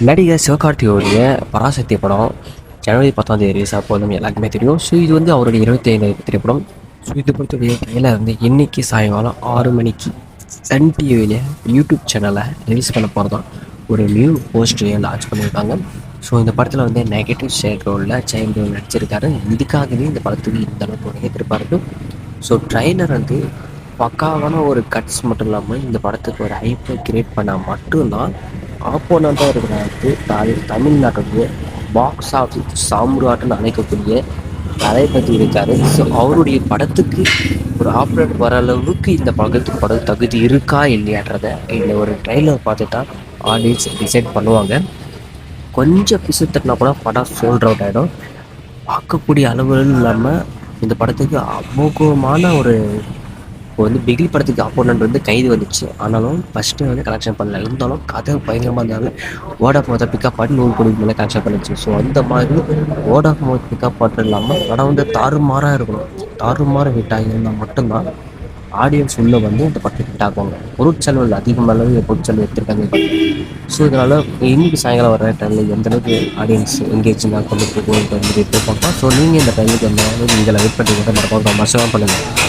நடிகர் சிவகார்த்தியோடைய பராசக்தி படம் ஜனவரி 10ஆம் தேதி ரிலீஸ் ஆக போதும் எல்லாருக்குமே தெரியும். ஸோ இது வந்து அவருடைய 25வது திரைப்படம். ஸோ இது பொறுத்துடைய ட்ரெயிலர் வந்து இன்னைக்கு சாயங்காலம் 6 மணிக்கு சன் டிவியில் யூடியூப் சேனலில் ரிலீஸ் பண்ண போகிறதான் ஒரு நியூ போஸ்டரையும் லான்ச் பண்ணியிருக்காங்க. ஸோ இந்த படத்தில் வந்து நெகட்டிவ் ஷேட் ரோலில் சைல்டு ரோல் நடிச்சிருக்காரு. இதுக்காகவே இந்த படத்துக்கு இந்த அளவுக்கு ஒரு எதிர்பார்ப்பு. ஸோ ட்ரெய்லர் வந்து பக்காவான ஒரு கட்ஸ் மட்டும் இல்லாமல் இந்த படத்துக்கு ஒரு ஹைப்பை கிரியேட் பண்ணால் மட்டும்தான் ஆப்போனண்ட்டாக இருக்கிற தமிழ்நாட்டுடைய பாக்ஸ் ஆஃபீஸ் சாம்ராட்டுன்னு அழைக்கக்கூடிய தளபதி இருக்காரு. ஸோ அவருடைய படத்துக்கு ஒரு ஆப்ரேட் வர அளவுக்கு இந்த படத்துக்கு படம் தகுதி இருக்கா இல்லையான்றதை இல்லை ஒரு ட்ரெய்லர் பார்த்து தான் ஆடியன்ஸ் டிசைட் பண்ணுவாங்க. கொஞ்சம் பிசு தட்டினா கூட படம் சோல்ட் அவுட் ஆகிடும். பார்க்கக்கூடிய அளவுகள் இல்லாமல் இந்த படத்துக்கு அமோகமான ஒரு இப்போ வந்து பிகில் படத்துக்கு ஆப்போனண்ட் வந்து கைது வந்துச்சு. ஆனாலும் ஃபஸ்ட்டு வந்து கலெக்ஷன் பண்ணல. இருந்தாலும் கதை பயங்கரமாக இருந்தாலும் வேர்ட் ஆஃப் மவுத்தை பிக்கப் பாட்டு 100 கோடிக்கு மேலே கலெக்ஷன் பண்ணிச்சு. ஸோ அந்த மாதிரி வேர்ட் ஆஃப் மவுத் பிக்கப் பாட்டு இல்லாமல் படம் வந்து தாறுமாறாக இருக்கணும். தாறுமாறு ஹிட் ஆகியிருந்தால் மட்டும்தான் ஆடியன்ஸ் உள்ளே வந்து இந்த படத்தை ஹிட் ஆகுவாங்க. பொருட்செலவு அதிகமாக அளவு பொருட்செலவு எடுத்திருக்காங்க. ஸோ இதனால் இன்னைக்கு சாயங்காலம் வர டைமில் எந்தளவுக்கு ஆடியன்ஸ் எங்கேஜிங்காக கொண்டு போகும் பார்க்கலாம். ஸோ நீங்கள் இந்த டைமுக்கு என்ன நீங்கள் வெயிட் பண்ணுறீங்க மறக்காம பண்ணுங்கள்.